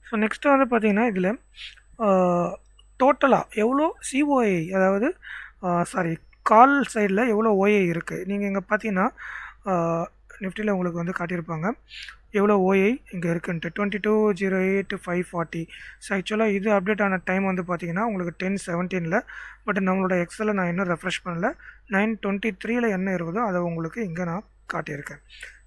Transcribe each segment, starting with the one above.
So next வந்து பார்த்தீங்கன்னா இதில் டோட்டலாக எவ்வளோ சிஓஐ, அதாவது சாரி, கால் சைடில் எவ்வளோ ஓஏ இருக்குது. நீங்கள் இங்கே பார்த்தீங்கன்னா நிஃப்டியில் உங்களுக்கு வந்து காட்டியிருப்பாங்க எவ்வளோ ஓஏ இங்கே இருக்குன்ட்டு 2208,540. ஸோ ஆக்சுவலாக இது அப்டேட் ஆன டைம் வந்து பார்த்தீங்கன்னா உங்களுக்கு 10:17. பட் நம்மளோட எக்ஸலில் நான் இன்னும் ரெஃப்ரெஷ் பண்ணல. 9:23 என்ன இருக்குதோ அதை உங்களுக்கு இங்கே நான் காட்டியிருக்கேன்.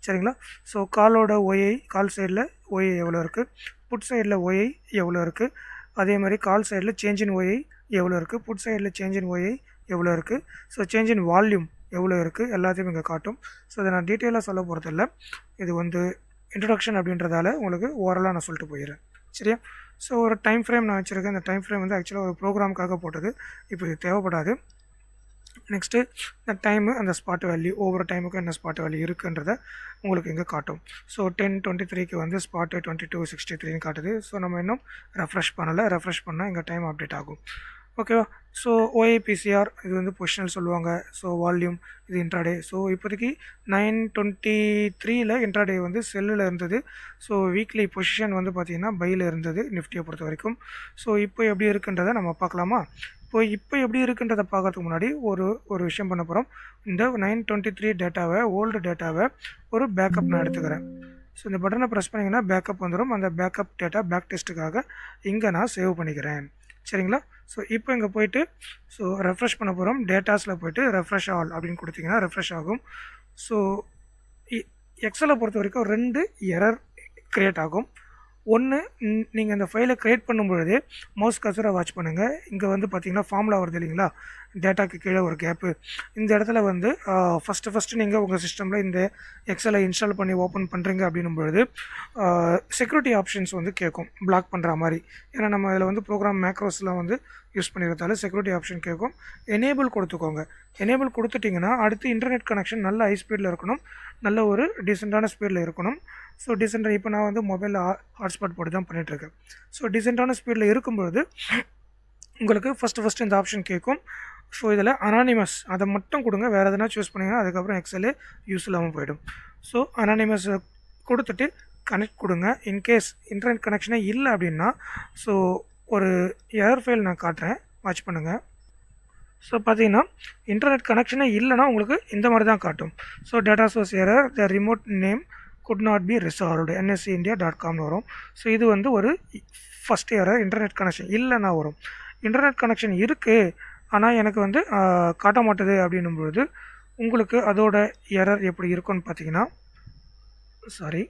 சரிங்களா? ஸோ காலோட ஓஏ, கால் சைடில் ஓஏ எவ்வளோ இருக்குது, புட் சைடில் ஓஏ எவ்வளோ இருக்குது, அதே மாதிரி கால் சைடில் சேஞ்ச் இன் ஓஏ எவ்வளோ இருக்குது, புட் சைடில் சேஞ்ச் இன் ஓஏ எவ்வளோ இருக்குது, ஸோ சேஞ்ச் இன் வால்யூம் எவ்வளோ இருக்குது, எல்லாத்தையும் இங்கே காட்டும். ஸோ இதை நான் டீட்டெயிலாக சொல்ல போகிறதில்ல. இது வந்து இன்ட்ரடக்ஷன் அப்படின்றதால உங்களுக்கு ஓரலாக நான் சொல்லிட்டு போயிடுறேன். சரியா? ஸோ ஒரு டைம் ஃப்ரேம் நான் வச்சுருக்கேன். இந்த டைம் ஃப்ரேம் வந்து ஆக்சுவலாக ஒரு ப்ரோக்ராமுக்காக போட்டது. இப்போ இது தேவைப்படாது. நெக்ஸ்ட்டு இந்த டைமு, அந்த ஸ்பாட் வேல்யூ, ஒவ்வொரு டைமுக்கும் என்ன ஸ்பாட் வேல்யூ இருக்குன்றதை உங்களுக்கு இங்கே காட்டும். ஸோ 10:23க்கு வந்து ஸ்பாட்டு 22:63ன்னு காட்டுது. ஸோ நம்ம இன்னும் ரெஃப்ரெஷ் பண்ணலை. ரெஃப்ரெஷ் பண்ணால் இங்கே டைம் அப்டேட் ஆகும். ஓகேவா? ஸோ ஓஏபிசிஆர் இது வந்து பொசிஷனல் சொல்லுவாங்க. ஸோ வால்யூம் இது இன்ட்ராடே. ஸோ இப்போதைக்கு 9:23 இன்ட்ராடே வந்து செல்லில் இருந்தது. ஸோ வீக்லி பொசிஷன் வந்து பார்த்திங்கன்னா பையில் இருந்தது நிஃப்டியை பொறுத்த வரைக்கும். ஸோ இப்போ எப்படி இருக்குன்றதை நம்ம பார்க்கலாமா? இப்போ எப்படி இருக்குன்றதை பார்க்கறதுக்கு முன்னாடி ஒரு விஷயம் பண்ண போகிறோம். இந்த 9:23 டேட்டாவை, ஓல்டு டேட்டாவை ஒரு பேக்கப் நான் எடுத்துக்கிறேன். ஸோ இந்த பட்டனை ப்ரெஸ் பண்ணிங்கன்னா பேக்கப் வந்துடும். அந்த பேக்கப் டேட்டா பேக் டெஸ்ட்டுக்காக இங்கே நான் சேவ் பண்ணிக்கிறேன். சரிங்களா? ஸோ இப்போ இங்கே போய்ட்டு ஸோ ரெஃப்ரெஷ் பண்ண போகிறோம். டேட்டாஸில் போய்ட்டு ரெஃப்ரெஷ் ஆல் அப்படின்னு கொடுத்தீங்கன்னா ரெஃப்ரெஷ் ஆகும். ஸோ எக்ஸலை பொறுத்த வரைக்கும் 2 எரர் க்ரியேட் ஆகும். ஒன்று, நீங்கள் இந்த ஃபைலை க்ரியேட் பண்ணும்பொழுது மவுஸ் கர்சரை வாட்ச் பண்ணுங்கள். இங்கே வந்து பார்த்தீங்கன்னா ஃபார்முலா வருது இல்லைங்களா, டேட்டாக்கு கீழே ஒரு கேப்பு. இந்த இடத்துல வந்து ஃபஸ்ட்டு நீங்கள் உங்கள் சிஸ்டமில் இந்த எக்ஸலை இன்ஸ்டால் பண்ணி ஓப்பன் பண்ணுறீங்க அப்படின்னும் பொழுது செக்யூரிட்டி ஆப்ஷன்ஸ் வந்து கேட்கும், பிளாக் பண்ணுற மாதிரி. ஏன்னா நம்ம இதில் வந்து ப்ரோக்ராம் மேக்ரோஸ்லாம் வந்து யூஸ் பண்ணிக்கிறதால செக்யூரிட்டி ஆப்ஷன் கேட்கும். எனேபிள் கொடுத்துக்கோங்க. எனேபிள் கொடுத்துட்டிங்கன்னா அடுத்து இன்டர்நெட் கனெக்ஷன் நல்ல ஹை ஸ்பீடில் இருக்கணும், நல்ல ஒரு டீசெண்டான ஸ்பீடில் இருக்கணும். ஸோ டீசெண்டாக இப்போ நான் வந்து மொபைலில் ஹாட்ஸ்பாட் போட்டு தான் பண்ணிகிட்ருக்கேன். ஸோ டீசெண்டான ஸ்பீடில் இருக்கும்பொழுது உங்களுக்கு ஃபஸ்ட்டு இந்த ஆப்ஷன் கேட்கும். ஸோ இதில் அனானிமஸ் அதை மட்டும் கொடுங்க. வேறு எதனா சூஸ் பண்ணிங்கன்னா அதுக்கப்புறம் எக்ஸலே யூஸ் இல்லாமல் போயிடும். ஸோ அனானிமஸ் கொடுத்துட்டு கனெக்ட் கொடுங்க. இன்கேஸ் இன்டர்நெட் கனெக்ஷனே இல்லை அப்படின்னா ஸோ ஒரு எரர் ஃபைல் நான் காட்டுறேன், வாட்ச் பண்ணுங்கள். ஸோ பார்த்தீங்கன்னா இன்டர்நெட் கனெக்ஷனே இல்லைனா உங்களுக்கு இந்த மாதிரி தான் காட்டும். So data source error, the remote name could not be resolved, nscindia.com வரும். ஸோ இது வந்து ஒரு ஃபஸ்ட் எரர். இன்டர்நெட் கனெக்ஷன் இல்லைன்னா வரும். இன்டர்நெட் கனெக்ஷன் இருக்குது ஆனால் எனக்கு வந்து காட்ட மாட்டுது அப்படின்னும்பொழுது உங்களுக்கு அதோட எரர் எப்படி இருக்குன்னு பார்த்தீங்கன்னா, சாரி,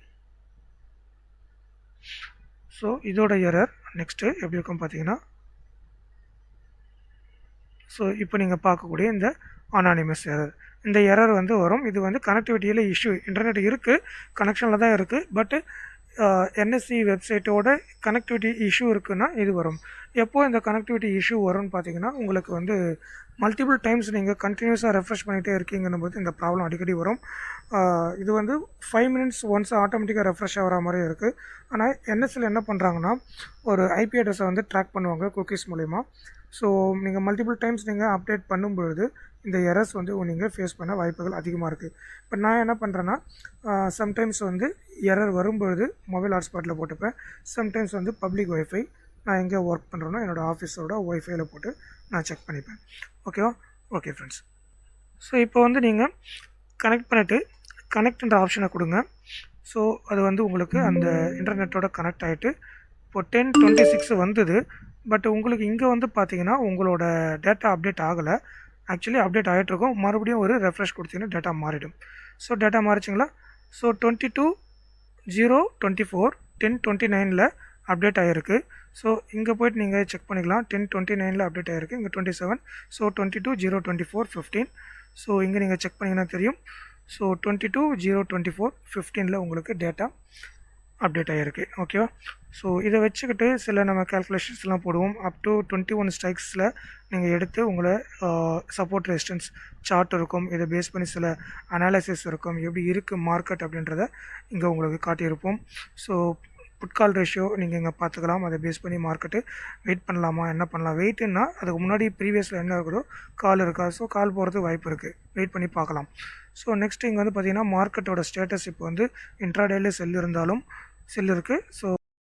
ஸோ இதோட எரர் நெக்ஸ்ட்டு எப்படி இருக்குன்னு பார்த்தீங்கன்னா, ஸோ இப்போ நீங்கள் பார்க்கக்கூடிய இந்த அனானிமஸ் எரர், இந்த எரர் வந்து வரும். இது வந்து கனெக்டிவிட்டியில் இஷ்யூ. இன்டர்நெட் இருக்குது, கனெக்ஷனில் தான் இருக்குது, பட்டு என்எஸ்சி வெப்சைட்டோட கனெக்டிவிட்டி இஷ்யூ இருக்குன்னா இது வரும். எப்போது இந்த கனெக்டிவிட்டி இஷ்யூ வரும்னு பார்த்தீங்கன்னா, உங்களுக்கு வந்து மல்டிபிள் டைம்ஸ் நீங்கள் கண்டினியூஸாக ரெஃப்ரெஷ் பண்ணிகிட்டே இருக்கீங்கன்னும் போது இந்த ப்ராப்ளம் அடிக்கடி வரும். இது வந்து 5 மினிட்ஸ் ஒன்ஸ் ஆட்டோமேட்டிக்காக ரெஃப்ரெஷ் ஆகிற மாதிரி இருக்குது. ஆனால் என்எஸ்சியில் என்ன பண்ணுறாங்கன்னா ஒரு ஐபி அட்ரஸை வந்து ட்ராக் பண்ணுவாங்க குக்கீஸ் மூலிமா. ஸோ நீங்கள் மல்டிபிள் டைம்ஸ் நீங்கள் அப்டேட் பண்ணும்பொழுது இந்த எரர்ஸ் வந்து நீங்கள் ஃபேஸ் பண்ண வாய்ப்புகள் அதிகமாக இருக்குது. இப்போ நான் என்ன பண்ணுறேன்னா சம்டைம்ஸ் வந்து எரர் வரும்பொழுது மொபைல் ஹாட்ஸ்பாட்டில் போட்டுப்பேன். சம்டைம்ஸ் வந்து பப்ளிக் ஒய்ஃபை நான் எங்கே ஒர்க் பண்ணுறேனோ என்னோடய ஆஃபீஸோட ஒய்ஃபைல போட்டு நான் செக் பண்ணிப்பேன். ஓகேவா? Okay friends. ஸோ இப்போ வந்து நீங்கள் கனெக்ட் பண்ணிவிட்டு கனெக்ட்ன்ற ஆப்ஷனை கொடுங்க. ஸோ அது வந்து உங்களுக்கு அந்த இன்டர்நெட்டோட கனெக்ட் ஆகிட்டு இப்போ 10:26 வந்தது. பட் உங்களுக்கு இங்கே வந்து பார்த்தீங்கன்னா உங்களோட டேட்டா அப்டேட் ஆகலை. ஆக்சுவலி அப்டேட் ஆகிட்ருக்கும். மறுபடியும் ஒரு ரெஃப்ரெஷ் கொடுத்தீங்கன்னா டேட்டா மாறிடும். ஸோ டேட்டா மாறிச்சிங்களா? ஸோ 22/0/24 10:29 அப்டேட் ஆகிருக்கு. ஸோ இங்கே போய்ட்டு நீங்கள் செக் பண்ணிக்கலாம். 10:29 அப்டேட் ஆகிருக்கு. இங்கே 27. ஸோ 22/0/24 ஸோ இங்கே நீங்கள் செக் பண்ணிங்கன்னா தெரியும். ஸோ 22/0/24 உங்களுக்கு டேட்டா அப்டேட் ஆகிருக்கு. ஓகேவா? ஸோ இதை வச்சுக்கிட்டு சில நம்ம கேல்குலேஷன்ஸ்லாம் போடுவோம். அப் டு 21 ஸ்ட்ரைக்ஸில் நீங்கள் எடுத்து உங்களை சப்போர்ட் ரெசிஸ்டன்ஸ் சார்ட் இருக்கும். இதை பேஸ் பண்ணி சில அனாலிசிஸ் இருக்கும். எப்படி இருக்குது மார்க்கெட் அப்படின்றத இங்கே உங்களுக்கு காட்டியிருப்போம். ஸோ புட்கால் ரேஷியோ நீங்கள் இங்கே பார்த்துக்கலாம். அதை பேஸ் பண்ணி மார்க்கெட்டு வெயிட் பண்ணலாமா, என்ன பண்ணலாம். வெயிட்டுன்னா அதுக்கு முன்னாடி ப்ரீவியஸில் என்ன இருக்குதோ கால் இருக்கா. ஸோ கால் போகிறதுக்கு வாய்ப்பு இருக்குது, வெயிட் பண்ணி பார்க்கலாம். ஸோ நெக்ஸ்ட் இங்கே வந்து பார்த்திங்கன்னா மார்க்கெட்டோட ஸ்டேட்டஸ் இப்போ வந்து இன்ட்ராடேல செல் இருந்தாலும் செல் இருக்குது. ஸோ